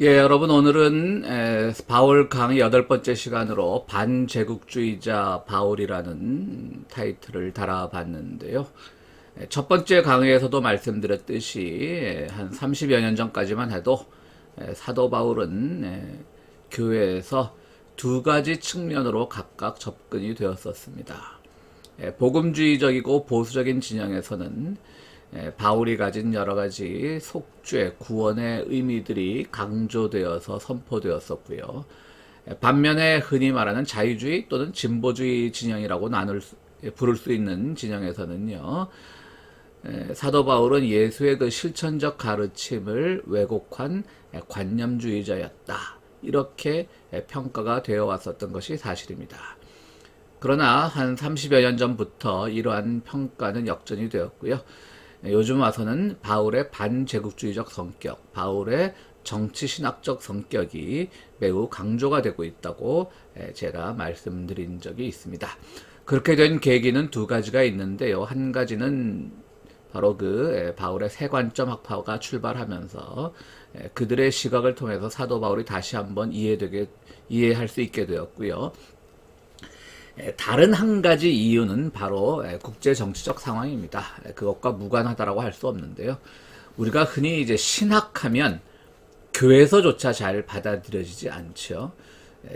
예, 여러분, 오늘은 바울 강의 8번째 시간으로 반제국주의자 바울이라는 타이틀을 달아봤는데요. 첫 번째 강의에서도 말씀드렸듯이 한 30여 년 전까지만 해도 사도 바울은 교회에서 두 가지 측면으로 각각 접근이 되었었습니다. 복음주의적이고 보수적인 진영에서는 바울이 가진 여러 가지 속죄, 구원의 의미들이 강조되어서 선포되었었고요. 반면에 흔히 말하는 자유주의 또는 진보주의 진영이라고 부를 수 있는 진영에서는요. 사도 바울은 예수의 그 실천적 가르침을 왜곡한 관념주의자였다. 이렇게 평가가 되어 왔었던 것이 사실입니다. 그러나 한 30여 년 전부터 이러한 평가는 역전이 되었고요. 요즘 와서는 바울의 반제국주의적 성격, 바울의 정치신학적 성격이 매우 강조가 되고 있다고 제가 말씀드린 적이 있습니다. 그렇게 된 계기는 두 가지가 있는데요. 한 가지는 바로 바울의 세관점 학파가 출발하면서 그들의 시각을 통해서 사도 바울이 다시 한번 이해할 수 있게 되었고요. 다른 한 가지 이유는 바로 국제 정치적 상황입니다. 그것과 무관하다라고 할 수 없는데요. 우리가 흔히 이제 신학하면 교회에서조차 잘 받아들여지지 않죠.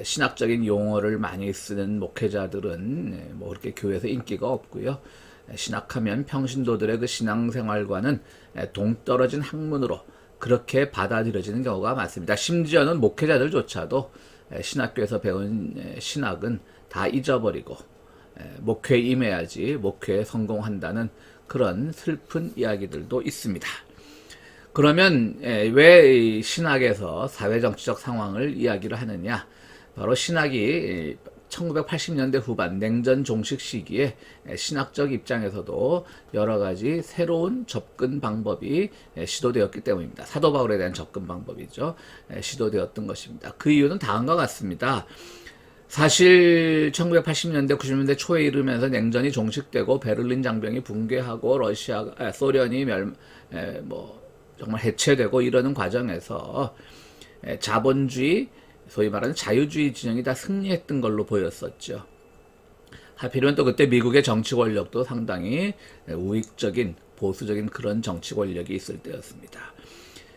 신학적인 용어를 많이 쓰는 목회자들은 뭐 그렇게 교회에서 인기가 없고요. 신학하면 평신도들의 그 신앙생활과는 동떨어진 학문으로 그렇게 받아들여지는 경우가 많습니다. 심지어는 목회자들조차도 신학교에서 배운 신학은 다 잊어버리고 목회에 임해야지 목회에 성공한다는 그런 슬픈 이야기들도 있습니다. 그러면 왜 신학에서 사회정치적 상황을 이야기를 하느냐? 바로 신학이 1980년대 후반 냉전 종식 시기에 신학적 입장에서도 여러 가지 새로운 접근 방법이 시도되었기 때문입니다. 사도 바울에 대한 접근 방법이죠. 시도되었던 것입니다. 그 이유는 다음과 같습니다. 사실 1980년대 90년대 초에 이르면서 냉전이 종식되고 베를린 장벽이 붕괴하고 소련이 정말 해체되고 이러는 과정에서 자본주의, 소위 말하는 자유주의 진영이 다 승리했던 걸로 보였었죠. 하필이면 또 그때 미국의 정치 권력도 상당히 우익적인 보수적인 그런 정치 권력이 있을 때였습니다.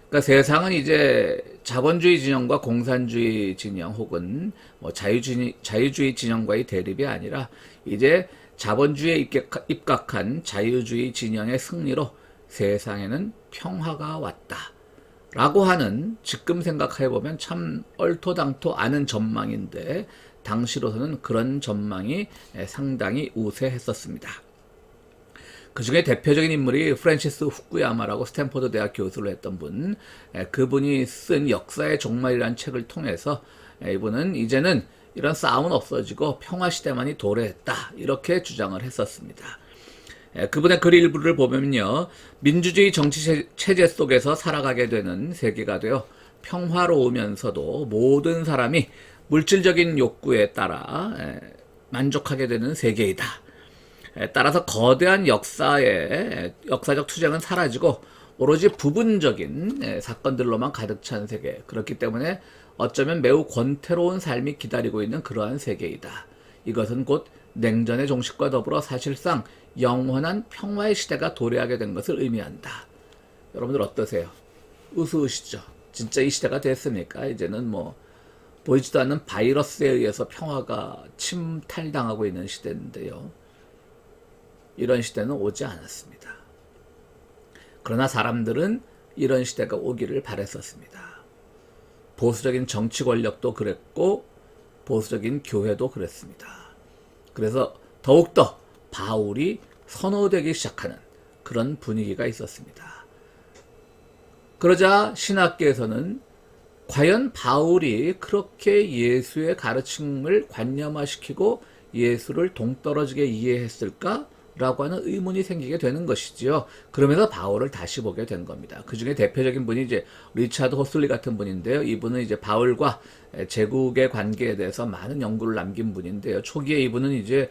그러니까 세상은 이제 자본주의 진영과 공산주의 진영 혹은 뭐 자유주의 진영과의 대립이 아니라 이제 자본주의에 입각한 자유주의 진영의 승리로 세상에는 평화가 왔다. 라고 하는 지금 생각해보면 참 얼토당토 않은 전망인데 당시로서는 그런 전망이 상당히 우세했었습니다. 그 중에 대표적인 인물이 프랜시스 후쿠야마라고 스탠포드 대학 교수를 했던 분, 그분이 쓴 역사의 종말이라는 책을 통해서 이분은 이제는 이런 싸움은 없어지고 평화시대만이 도래했다 이렇게 주장을 했었습니다. 그분의 글 일부를 보면요, 민주주의 정치 체제 속에서 살아가게 되는 세계가 되어 평화로우면서도 모든 사람이 물질적인 욕구에 따라 만족하게 되는 세계이다. 따라서 거대한 역사적 투쟁은 사라지고 오로지 부분적인 사건들로만 가득 찬 세계. 그렇기 때문에 어쩌면 매우 권태로운 삶이 기다리고 있는 그러한 세계이다. 이것은 곧 냉전의 종식과 더불어 사실상 영원한 평화의 시대가 도래하게 된 것을 의미한다. 여러분들 어떠세요? 우스우시죠? 진짜 이 시대가 됐습니까? 이제는 보이지도 않는 바이러스에 의해서 평화가 침탈당하고 있는 시대인데요. 이런 시대는 오지 않았습니다. 그러나 사람들은 이런 시대가 오기를 바랬었습니다. 보수적인 정치 권력도 그랬고 보수적인 교회도 그랬습니다. 그래서 더욱더 바울이 선호되기 시작하는 그런 분위기가 있었습니다. 그러자 신학계에서는 과연 바울이 그렇게 예수의 가르침을 관념화시키고 예수를 동떨어지게 이해했을까? 라고 하는 의문이 생기게 되는 것이지요. 그러면서 바울을 다시 보게 된 겁니다. 그 중에 대표적인 분이 이제 리차드 호슬리 같은 분인데요. 이분은 이제 바울과 제국의 관계에 대해서 많은 연구를 남긴 분인데요. 초기에 이분은 이제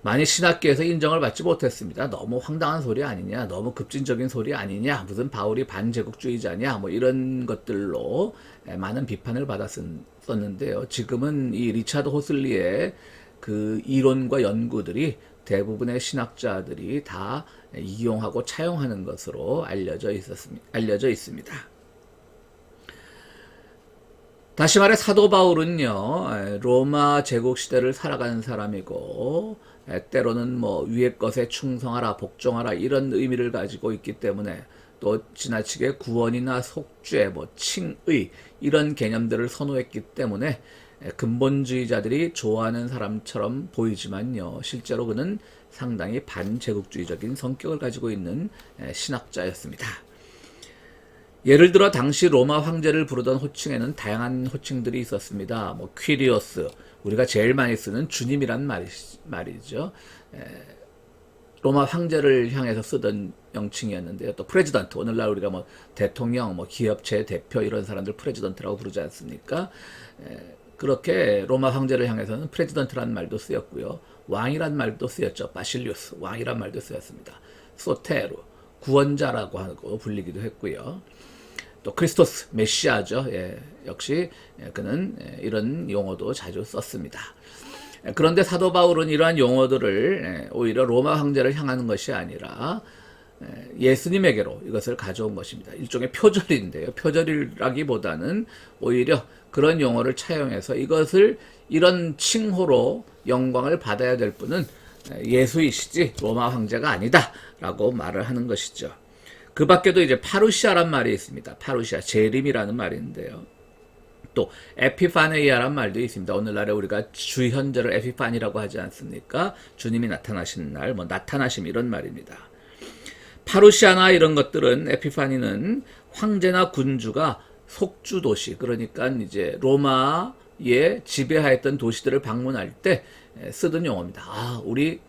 많이 신학계에서 인정을 받지 못했습니다. 너무 황당한 소리 아니냐, 너무 급진적인 소리 아니냐, 무슨 바울이 반제국주의자냐, 뭐 이런 것들로 많은 비판을 받았었는데요. 지금은 이 리차드 호슬리의 그 이론과 연구들이 대부분의 신학자들이 다 이용하고 차용하는 것으로 알려져 있습니다. 다시 말해 사도 바울은요, 로마 제국 시대를 살아가는 사람이고, 때로는 뭐 위의 것에 충성하라, 복종하라 이런 의미를 가지고 있기 때문에, 또 지나치게 구원이나 속죄, 뭐 칭의 이런 개념들을 선호했기 때문에 근본주의자들이 좋아하는 사람처럼 보이지만요, 실제로 그는 상당히 반제국주의적인 성격을 가지고 있는 신학자였습니다. 예를 들어 당시 로마 황제를 부르던 호칭에는 다양한 호칭들이 있었습니다. 뭐 퀴리오스, 우리가 제일 많이 쓰는 주님이란 말이죠. 로마 황제를 향해서 쓰던 명칭이었는데요. 또 프레지던트, 오늘날 우리가 뭐 대통령, 뭐 기업체 대표 이런 사람들 프레지던트라고 부르지 않습니까? 그렇게 로마 황제를 향해서는 프레지던트라는 말도 쓰였고요. 왕이란 말도 쓰였죠. 바실리우스, 왕이란 말도 쓰였습니다. 소테루, 구원자라고 하고 불리기도 했고요. 또 크리스토스, 메시아죠. 역시 그는 이런 용어도 자주 썼습니다. 그런데 사도 바울은 이러한 용어들을 오히려 로마 황제를 향하는 것이 아니라 예수님에게로 이것을 가져온 것입니다. 일종의 표절인데요. 표절이라기보다는 오히려 그런 용어를 차용해서 이것을 이런 칭호로 영광을 받아야 될 분은 예수이시지 로마 황제가 아니다 라고 말을 하는 것이죠. 그 밖에도 이제 파루시아란 말이 있습니다. 파루시아, 재림이라는 말인데요. 또 에피파네이아란 말도 있습니다. 오늘날에 우리가 주현절을 에피파니라고 하지 않습니까? 주님이 나타나신 날, 뭐 나타나심 이런 말입니다. 파루시아나 이런 것들은, 에피파니는 황제나 군주가 속주 도시, 그러니까 이제 로마에 지배하였던 도시들을 방문할 때 쓰던 용어입니다. 아, 우리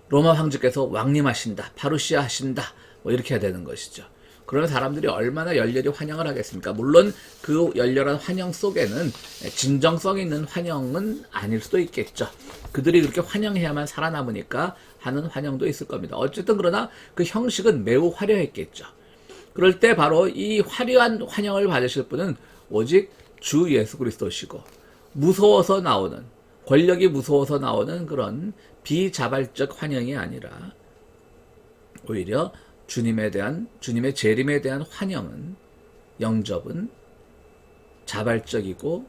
로마 황제께서 왕림하신다, 파루시아 하신다, 뭐 이렇게 해야 되는 것이죠. 그러면 사람들이 얼마나 열렬히 환영을 하겠습니까? 물론 그 열렬한 환영 속에는 진정성 있는 환영은 아닐 수도 있겠죠. 그들이 그렇게 환영해야만 살아남으니까 하는 환영도 있을 겁니다. 어쨌든 그러나 그 형식은 매우 화려했겠죠. 그럴 때 바로 이 화려한 환영을 받으실 분은 오직 주 예수 그리스도시고, 무서워서 나오는, 권력이 무서워서 나오는 그런 비자발적 환영이 아니라 오히려 주님의 재림에 대한 환영은, 영접은 자발적이고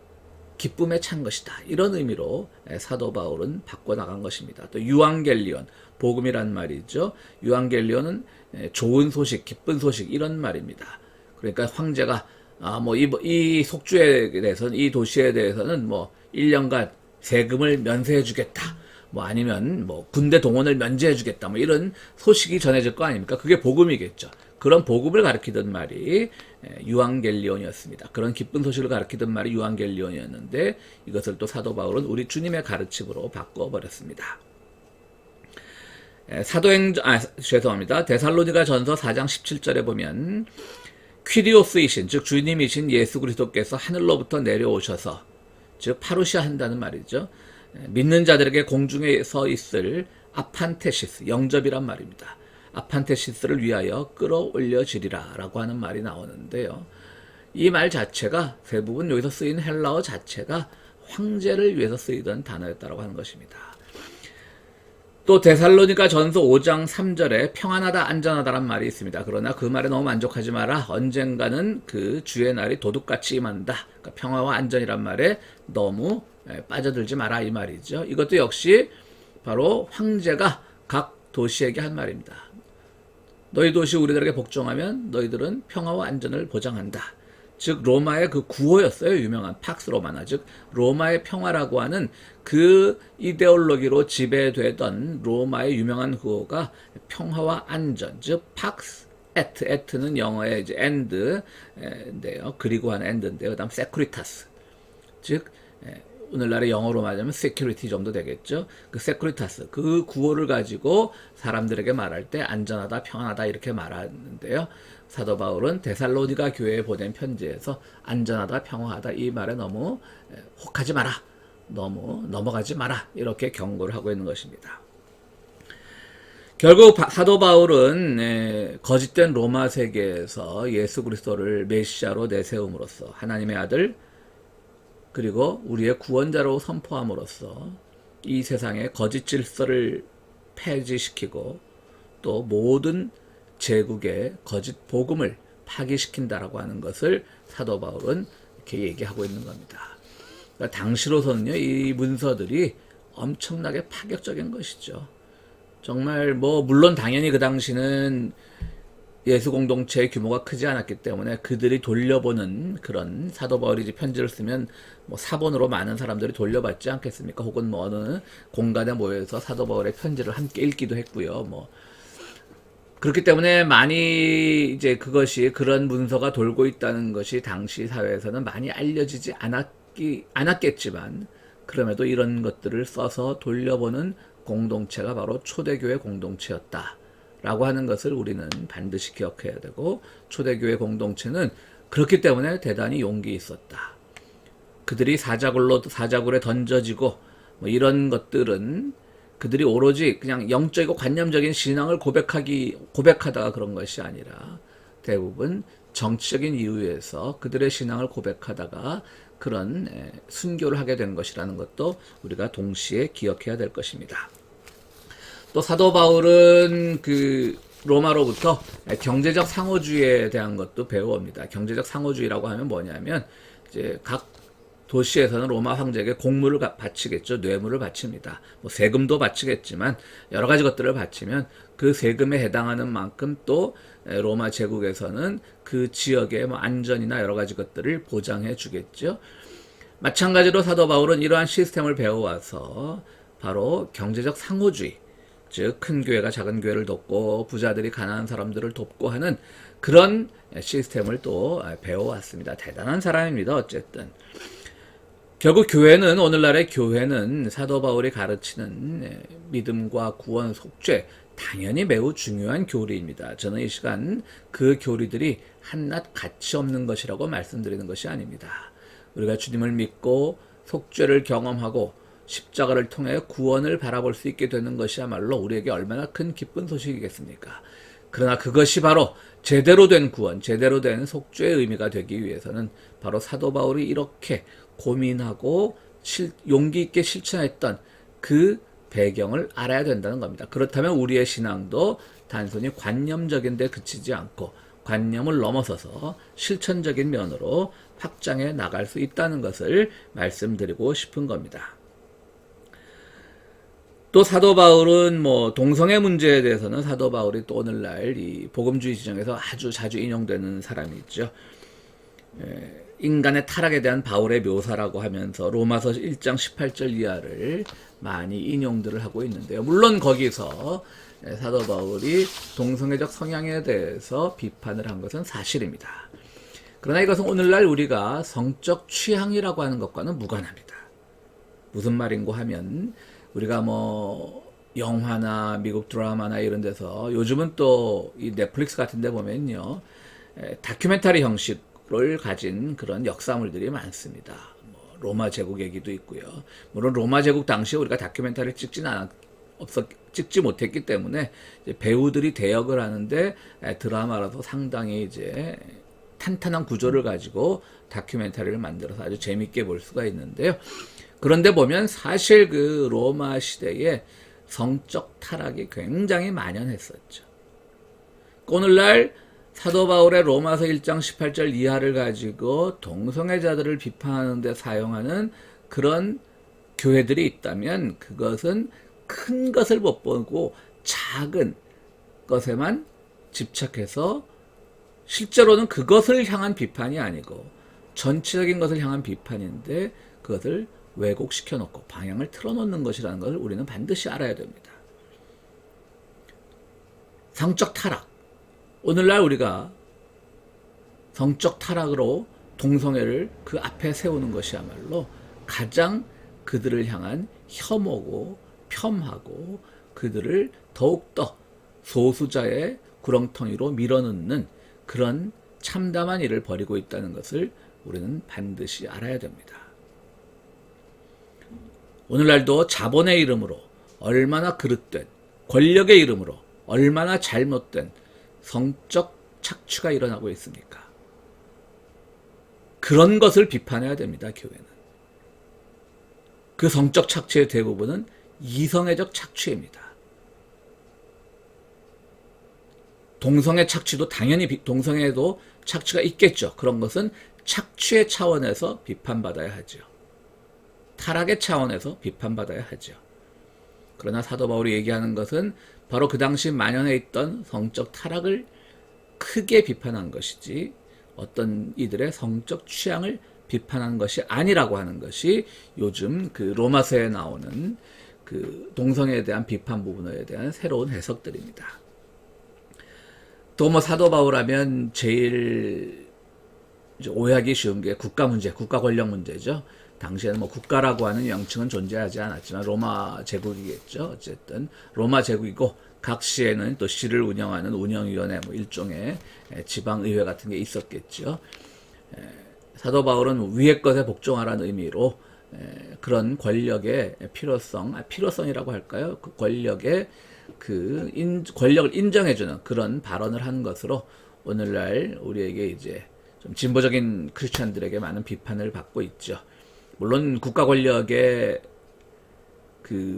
기쁨에 찬 것이다. 이런 의미로 사도 바울은 바꿔나간 것입니다. 또 유앙겔리온, 복음이란 말이죠. 유앙겔리온은 좋은 소식, 기쁜 소식 이런 말입니다. 그러니까 황제가 이 속주에 대해서는, 이 도시에 대해서는 뭐 1년간 세금을 면세해 주겠다. 뭐 아니면 뭐 군대 동원을 면제해 주겠다. 뭐 이런 소식이 전해질 거 아닙니까? 그게 복음이겠죠. 그런 복음을 가리키던 말이 유앙겔리온이었습니다. 그런 기쁜 소식을 가리키던 말이 유앙겔리온이었는데, 이것을 또 사도 바울은 우리 주님의 가르침으로 바꿔버렸습니다. 데살로니가 전서 4장 17절에 보면, 퀴리오스이신, 즉 주님이신 예수 그리스도께서 하늘로부터 내려오셔서, 즉 파루시아 한다는 말이죠. 믿는 자들에게 공중에 서 있을 아판테시스, 영접이란 말입니다. 아판테시스를 위하여 끌어올려지리라 라고 하는 말이 나오는데요. 이 말 자체가, 대부분 여기서 쓰인 헬라어 자체가 황제를 위해서 쓰이던 단어였다고 하는 것입니다. 또 데살로니가 전서 5장 3절에 평안하다, 안전하다란 말이 있습니다. 그러나 그 말에 너무 만족하지 마라. 언젠가는 그 주의 날이 도둑같이 임한다. 그러니까 평화와 안전이란 말에 너무 빠져들지 마라 이 말이죠. 이것도 역시 바로 황제가 각 도시에게 한 말입니다. 너희 도시 우리들에게 복종하면 너희들은 평화와 안전을 보장한다. 즉 로마의 그 구호였어요. 유명한 팍스 로마나, 즉 로마의 평화라고 하는 그 이데올로기로 지배되던 로마의 유명한 구호가 평화와 안전, 즉 팍스 에트는 영어의 이제 end인데요. 그리고 하는 end인데요. 그다음 세쿠리타스, 즉 오늘날의 영어로 말하자면 security 정도 되겠죠. 그 세쿠리타스, 그 구호를 가지고 사람들에게 말할 때 안전하다, 평안하다 이렇게 말하는데요. 사도 바울은 데살로니가 교회에 보낸 편지에서 안전하다, 평화하다 이 말에 너무 혹하지 마라, 너무 넘어가지 마라 이렇게 경고를 하고 있는 것입니다. 결국 사도 바울은 거짓된 로마 세계에서 예수 그리스도를 메시아로 내세움으로써 하나님의 아들 그리고 우리의 구원자로 선포함으로써 이 세상의 거짓 질서를 폐지시키고 또 모든 제국의 거짓 복음을 파기시킨다라고 하는 것을 사도 바울은 이렇게 얘기하고 있는 겁니다. 그러니까 당시로서는요, 이 문서들이 엄청나게 파격적인 것이죠. 정말 물론 당연히 그 당시는 예수 공동체의 규모가 크지 않았기 때문에 그들이 돌려보는 그런 사도 바울이 편지를 쓰면 사본으로 많은 사람들이 돌려받지 않겠습니까? 혹은 어느 공간에 모여서 사도 바울의 편지를 함께 읽기도 했고요. 그렇기 때문에 많이 이제 그런 문서가 돌고 있다는 것이 당시 사회에서는 많이 알려지지 않았겠지만 그럼에도 이런 것들을 써서 돌려보는 공동체가 바로 초대교회 공동체였다라고 하는 것을 우리는 반드시 기억해야 되고, 초대교회 공동체는 그렇기 때문에 대단히 용기 있었다. 그들이 사자굴에 던져지고 이런 것들은 그들이 오로지 그냥 영적이고 관념적인 신앙을 고백하다가 그런 것이 아니라 대부분 정치적인 이유에서 그들의 신앙을 고백하다가 그런 순교를 하게 된 것이라는 것도 우리가 동시에 기억해야 될 것입니다. 또 사도 바울은 로마로부터 경제적 상호주의에 대한 것도 배워옵니다. 경제적 상호주의라고 하면 뭐냐면 이제 각 도시에서는 로마 황제에게 공물을 바치겠죠. 뇌물을 바칩니다. 세금도 바치겠지만 여러 가지 것들을 바치면 그 세금에 해당하는 만큼 또 로마 제국에서는 그 지역의 안전이나 여러 가지 것들을 보장해 주겠죠. 마찬가지로 사도 바울은 이러한 시스템을 배워와서 바로 경제적 상호주의, 즉 큰 교회가 작은 교회를 돕고 부자들이 가난한 사람들을 돕고 하는 그런 시스템을 또 배워왔습니다. 대단한 사람입니다. 어쨌든 결국 오늘날의 교회는 사도 바울이 가르치는 믿음과 구원, 속죄, 당연히 매우 중요한 교리입니다. 저는 이 시간 그 교리들이 한낱 가치 없는 것이라고 말씀드리는 것이 아닙니다. 우리가 주님을 믿고 속죄를 경험하고 십자가를 통해 구원을 바라볼 수 있게 되는 것이야말로 우리에게 얼마나 큰 기쁜 소식이겠습니까? 그러나 그것이 바로 제대로 된 구원, 제대로 된 속죄의 의미가 되기 위해서는 바로 사도 바울이 이렇게 고민하고 용기 있게 실천했던 그 배경을 알아야 된다는 겁니다. 그렇다면 우리의 신앙도 단순히 관념적인 데 그치지 않고 관념을 넘어서서 실천적인 면으로 확장해 나갈 수 있다는 것을 말씀드리고 싶은 겁니다. 또 사도 바울은 동성애 문제에 대해서는 사도 바울이 또 오늘날 이 복음주의 지정에서 아주 자주 인용되는 사람이 있죠. 인간의 타락에 대한 바울의 묘사라고 하면서 로마서 1장 18절 이하를 많이 인용들을 하고 있는데요. 물론 거기서 사도 바울이 동성애적 성향에 대해서 비판을 한 것은 사실입니다. 그러나 이것은 오늘날 우리가 성적 취향이라고 하는 것과는 무관합니다. 무슨 말인고 하면 우리가 영화나 미국 드라마나 이런 데서 요즘은 또 이 넷플릭스 같은 데 보면요, 다큐멘터리 형식을 가진 그런 역사물들이 많습니다. 로마 제국 얘기도 있고요. 물론 로마 제국 당시에 우리가 다큐멘터리를 찍지 못했기 때문에 이제 배우들이 대역을 하는데 드라마라서 상당히 이제 탄탄한 구조를 가지고 다큐멘터리를 만들어서 아주 재밌게 볼 수가 있는데요. 그런데 보면 사실 그 로마 시대에 성적 타락이 굉장히 만연했었죠. 오늘날 사도 바울의 로마서 1장 18절 이하를 가지고 동성애자들을 비판하는 데 사용하는 그런 교회들이 있다면 그것은 큰 것을 못 보고 작은 것에만 집착해서 실제로는 그것을 향한 비판이 아니고 전체적인 것을 향한 비판인데 그것을 왜곡시켜 놓고 방향을 틀어놓는 것이라는 것을 우리는 반드시 알아야 됩니다. 성적 타락. 오늘날 우리가 성적 타락으로 동성애를 그 앞에 세우는 것이야말로 가장 그들을 향한 혐오고 폄하고 그들을 더욱더 소수자의 구렁텅이로 밀어넣는 그런 참담한 일을 벌이고 있다는 것을 우리는 반드시 알아야 됩니다. 오늘날도 자본의 이름으로 얼마나 그릇된 권력의 이름으로 얼마나 잘못된 성적 착취가 일어나고 있습니까? 그런 것을 비판해야 됩니다, 교회는. 그 성적 착취의 대부분은 이성애적 착취입니다. 동성애 착취도 당연히 동성애도 착취가 있겠죠. 그런 것은 착취의 차원에서 비판받아야 하죠. 타락의 차원에서 비판받아야 하죠. 그러나 사도 바울이 얘기하는 것은 바로 그 당시 만연해 있던 성적 타락을 크게 비판한 것이지 어떤 이들의 성적 취향을 비판한 것이 아니라고 하는 것이 요즘 그 로마서에 나오는 그 동성애에 대한 비판 부분에 대한 새로운 해석들입니다. 또 뭐 사도 바울하면 제일 오해하기 쉬운 게 국가 문제, 국가 권력 문제죠. 당시에는 뭐 국가라고 하는 명칭은 존재하지 않았지만 로마 제국이겠죠. 어쨌든 로마 제국이고 각 시에는 또 시를 운영하는 운영위원회, 뭐 일종의 지방의회 같은 게 있었겠죠. 사도 바울은 위의 것에 복종하라는 의미로 그런 권력의 필요성이라고 할까요? 그 권력의 권력을 인정해주는 그런 발언을 한 것으로 오늘날 우리에게 이제 좀 진보적인 크리스천들에게 많은 비판을 받고 있죠. 물론 국가 권력에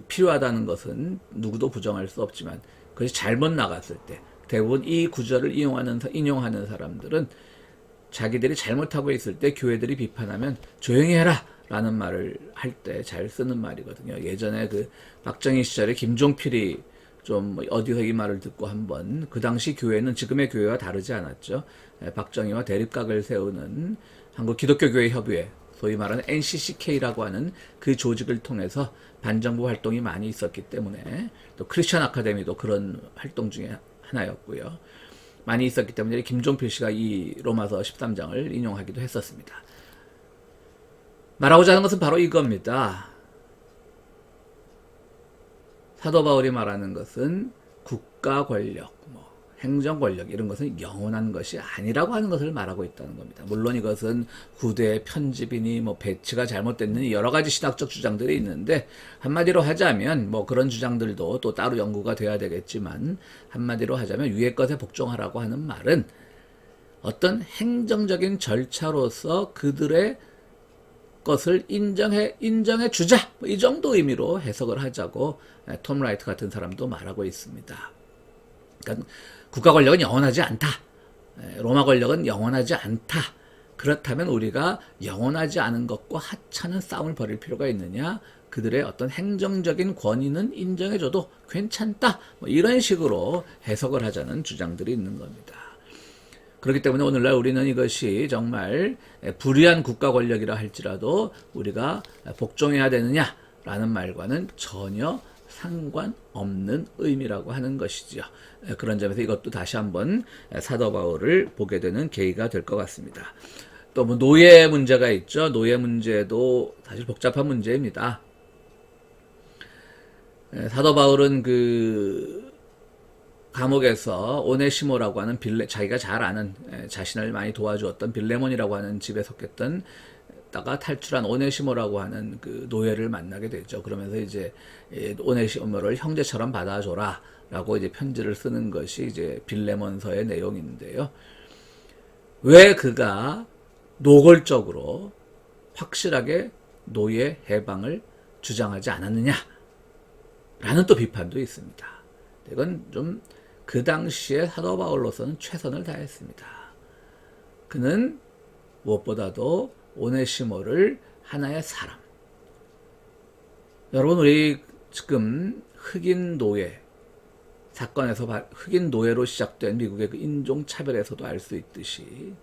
필요하다는 것은 누구도 부정할 수 없지만 그것이 잘못 나갔을 때 대부분 이 구절을 인용하는 사람들은 자기들이 잘못하고 있을 때 교회들이 비판하면 조용히 해라 라는 말을 할 때 잘 쓰는 말이거든요. 예전에 그 박정희 시절에 김종필이 좀 어디서 이 말을 듣고 한번 그 당시 교회는 지금의 교회와 다르지 않았죠. 박정희와 대립각을 세우는 한국기독교교회협의회 소위 말하는 NCCK라고 하는 그 조직을 통해서 반정부 활동이 많이 있었기 때문에 또 크리스천 아카데미도 그런 활동 중에 하나였고요. 많이 있었기 때문에 김종필 씨가 이 로마서 13장을 인용하기도 했었습니다. 말하고자 하는 것은 바로 이겁니다. 사도 바울이 말하는 것은 국가 권력, 행정 권력 이런 것은 영원한 것이 아니라고 하는 것을 말하고 있다는 겁니다. 물론 이것은 후대의 편집이니 배치가 잘못됐느니 여러 가지 신학적 주장들이 있는데 한마디로 하자면 그런 주장들도 또 따로 연구가 돼야 되겠지만 한마디로 하자면 위의 것에 복종하라고 하는 말은 어떤 행정적인 절차로서 그들의 것을 인정해 주자 이 정도 의미로 해석을 하자고 톰 라이트 같은 사람도 말하고 있습니다. 그러니까 국가 권력은 영원하지 않다. 로마 권력은 영원하지 않다. 그렇다면 우리가 영원하지 않은 것과 하찮은 싸움을 벌일 필요가 있느냐? 그들의 어떤 행정적인 권위는 인정해줘도 괜찮다. 이런 식으로 해석을 하자는 주장들이 있는 겁니다. 그렇기 때문에 오늘날 우리는 이것이 정말 불의한 국가 권력이라 할지라도 우리가 복종해야 되느냐라는 말과는 전혀 상관없는 의미라고 하는 것이지요. 그런 점에서 이것도 다시 한번 사도 바울을 보게 되는 계기가 될 것 같습니다. 또 노예 문제가 있죠. 노예 문제도 사실 복잡한 문제입니다. 사도 바울은 감옥에서 오네시모라고 하는 자기가 잘 아는 자신을 많이 도와주었던 빌레몬이라고 하는 집에 속했던 다가 탈출한 오네시모라고 하는 그 노예를 만나게 되죠. 그러면서 이제 오네시모를 형제처럼 받아줘라 라고 이제 편지를 쓰는 것이 이제 빌레몬서의 내용인데요. 왜 그가 노골적으로 확실하게 노예 해방을 주장하지 않았느냐 라는 또 비판도 있습니다. 이건 좀 그 당시에 사도 바울로서는 최선을 다했습니다. 그는 무엇보다도 오네시모를 하나의 사람. 여러분 우리 지금 흑인 노예 사건에서 흑인 노예로 시작된 미국의 그 인종 차별에서도 알 수 있듯이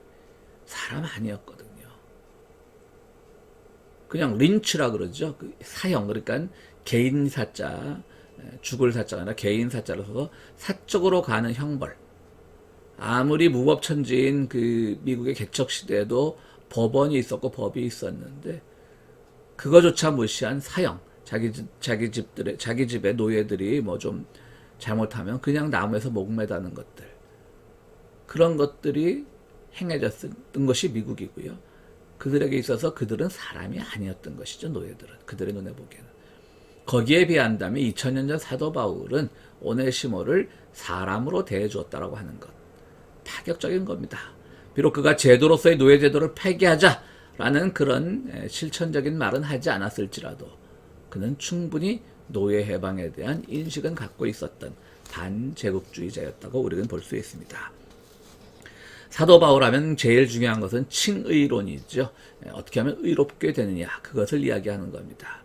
사람 아니었거든요. 그냥 린치라 그러죠. 그 사형 그러니까 개인 사자 죽을 사자가 아니라 개인 사자로 써서 사적으로 가는 형벌. 아무리 무법천지인 그 미국의 개척시대에도 법원이 있었고 법이 있었는데 그거조차 무시한 사형. 자기 집의 노예들이 좀 잘못하면 그냥 나무에서 목매다는 것들. 그런 것들이 행해졌던 것이 미국이고요. 그들에게 있어서 그들은 사람이 아니었던 것이죠. 노예들은. 그들의 눈에 보기에는. 거기에 비한다면 2000년 전 사도 바울은 오네시모를 사람으로 대해주었다라고 하는 것. 파격적인 겁니다. 비록 그가 제도로서의 노예 제도를 폐기하자라는 그런 실천적인 말은 하지 않았을지라도 그는 충분히 노예 해방에 대한 인식은 갖고 있었던 반제국주의자였다고 우리는 볼 수 있습니다. 사도 바울 하면 제일 중요한 것은 칭의론이죠. 어떻게 하면 의롭게 되느냐, 그것을 이야기하는 겁니다.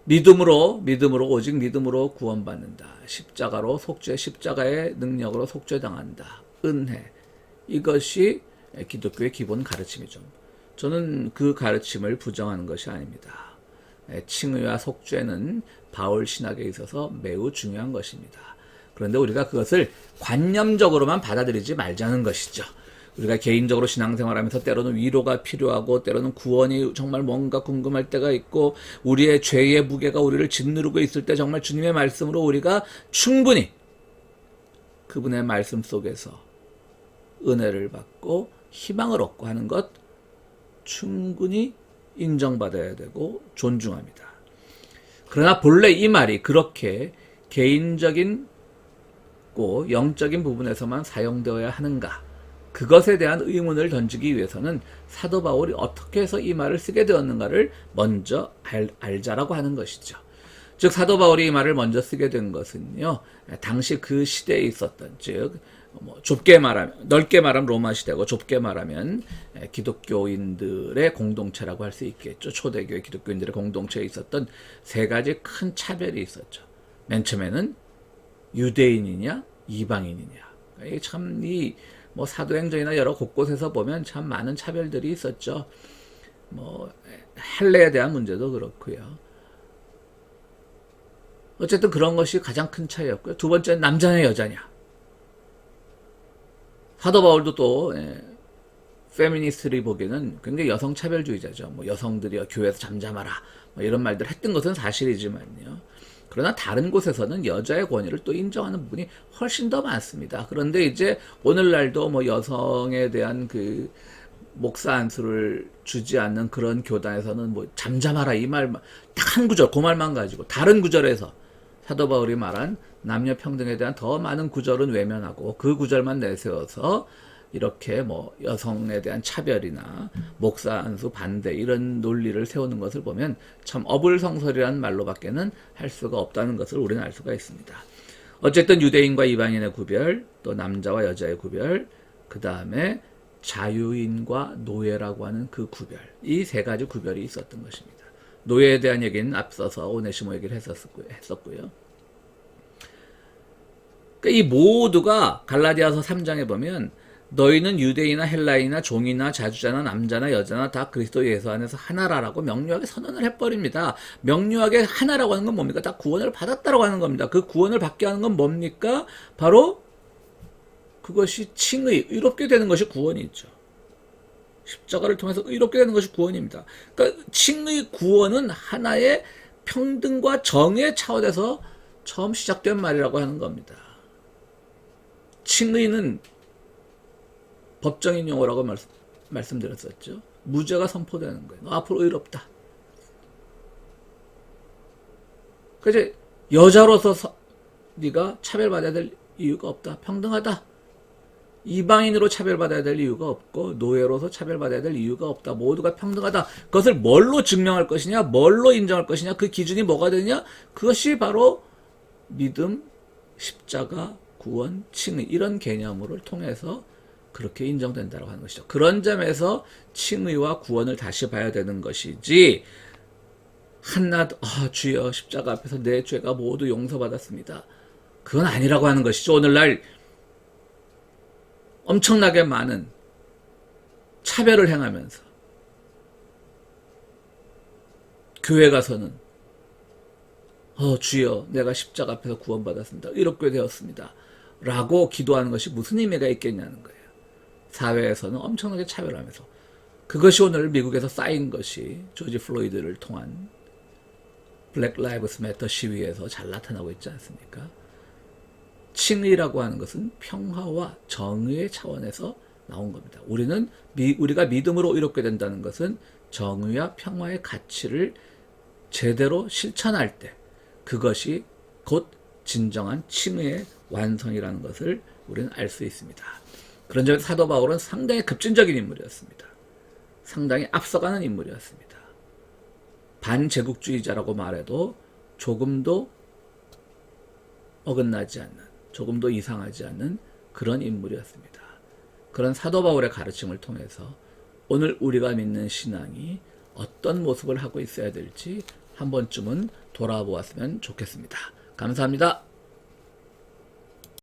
믿음으로 오직 믿음으로 구원받는다. 십자가로 십자가의 능력으로 속죄당한다. 은혜. 이것이 기독교의 기본 가르침이죠. 저는 그 가르침을 부정하는 것이 아닙니다. 칭의와 속죄는 바울 신학에 있어서 매우 중요한 것입니다. 그런데 우리가 그것을 관념적으로만 받아들이지 말자는 것이죠. 우리가 개인적으로 신앙생활하면서 때로는 위로가 필요하고 때로는 구원이 정말 뭔가 궁금할 때가 있고 우리의 죄의 무게가 우리를 짓누르고 있을 때 정말 주님의 말씀으로 우리가 충분히 그분의 말씀 속에서 은혜를 받고 희망을 얻고 하는 것 충분히 인정받아야 되고 존중합니다. 그러나 본래 이 말이 그렇게 개인적인 영적인 부분에서만 사용되어야 하는가? 그것에 대한 의문을 던지기 위해서는 사도 바울이 어떻게 해서 이 말을 쓰게 되었는가를 먼저 알자라고 하는 것이죠. 즉 사도 바울이 이 말을 먼저 쓰게 된 것은요, 당시 그 시대에 있었던, 즉 넓게 말하면 로마 시대고 좁게 말하면 기독교인들의 공동체라고 할 수 있겠죠. 초대교회 기독교인들의 공동체에 있었던 세 가지 큰 차별이 있었죠. 맨 처음에는 유대인이냐 이방인이냐. 사도행전이나 여러 곳곳에서 보면 참 많은 차별들이 있었죠. 헬레에 대한 문제도 그렇고요. 어쨌든 그런 것이 가장 큰 차이였고요. 두 번째는 남자냐 여자냐. 사도 바울도 또 페미니스트들이 보기에는 굉장히 여성 차별주의자죠. 여성들이 교회에서 잠잠하라 이런 말들 했던 것은 사실이지만요. 그러나 다른 곳에서는 여자의 권위를 또 인정하는 부분이 훨씬 더 많습니다. 그런데 이제 오늘날도 여성에 대한 그 목사 안수를 주지 않는 그런 교단에서는 잠잠하라 이 말 딱 한 구절 그 말만 가지고 다른 구절에서 사도 바울이 말한 남녀 평등에 대한 더 많은 구절은 외면하고 그 구절만 내세워서 이렇게 여성에 대한 차별이나 목사 안수 반대 이런 논리를 세우는 것을 보면 참 어불성설이라는 말로밖에는 할 수가 없다는 것을 우리는 알 수가 있습니다. 어쨌든 유대인과 이방인의 구별, 또 남자와 여자의 구별, 그 다음에 자유인과 노예라고 하는 그 구별, 이 세 가지 구별이 있었던 것입니다. 노예에 대한 얘기는 앞서서 오네시모 얘기를 했었고요. 그러니까 이 모두가 갈라디아서 3장에 보면 너희는 유대인이나 헬라인이나 종이나 자주자나 남자나 여자나 다 그리스도 예수 안에서 하나라라고 명료하게 선언을 해버립니다. 명료하게 하나라고 하는 건 뭡니까? 다 구원을 받았다라고 하는 겁니다. 그 구원을 받게 하는 건 뭡니까? 바로 그것이 의롭게 되는 것이 구원이죠. 십자가를 통해서 의롭게 되는 것이 구원입니다. 그러니까 칭의 구원은 하나의 평등과 정의의 차원에서 처음 시작된 말이라고 하는 겁니다. 칭의는 법정인 용어라고 말씀드렸었죠. 무죄가 선포되는 거예요. 너 앞으로 의롭다. 그래서 여자로서 네가 차별받아야 될 이유가 없다. 평등하다. 이방인으로 차별받아야 될 이유가 없고 노예로서 차별받아야 될 이유가 없다. 모두가 평등하다. 그것을 뭘로 증명할 것이냐, 뭘로 인정할 것이냐, 그 기준이 뭐가 되냐? 그것이 바로 믿음, 십자가, 구원, 칭의 이런 개념을 통해서 그렇게 인정된다고 하는 것이죠. 그런 점에서 칭의와 구원을 다시 봐야 되는 것이지 한낱 주여 십자가 앞에서 내 죄가 모두 용서받았습니다. 그건 아니라고 하는 것이죠. 오늘날 엄청나게 많은 차별을 행하면서 교회 가서는 주여 내가 십자가 앞에서 구원받았습니다. 이렇게 되었습니다. 라고 기도하는 것이 무슨 의미가 있겠냐는 거예요. 사회에서는 엄청나게 차별하면서 그것이 오늘 미국에서 쌓인 것이 조지 플로이드를 통한 블랙 라이브스 매터 시위에서 잘 나타나고 있지 않습니까? 칭의라고 하는 것은 평화와 정의의 차원에서 나온 겁니다. 우리가 믿음으로 의롭게 된다는 것은 정의와 평화의 가치를 제대로 실천할 때 그것이 곧 진정한 칭의의 완성이라는 것을 우리는 알 수 있습니다. 그런 점에서 사도 바울은 상당히 급진적인 인물이었습니다. 상당히 앞서가는 인물이었습니다. 반제국주의자라고 말해도 조금도 어긋나지 않는, 조금도 이상하지 않는 그런 인물이었습니다. 그런 사도 바울의 가르침을 통해서 오늘 우리가 믿는 신앙이 어떤 모습을 하고 있어야 될지 한 번쯤은 돌아보았으면 좋겠습니다. 감사합니다.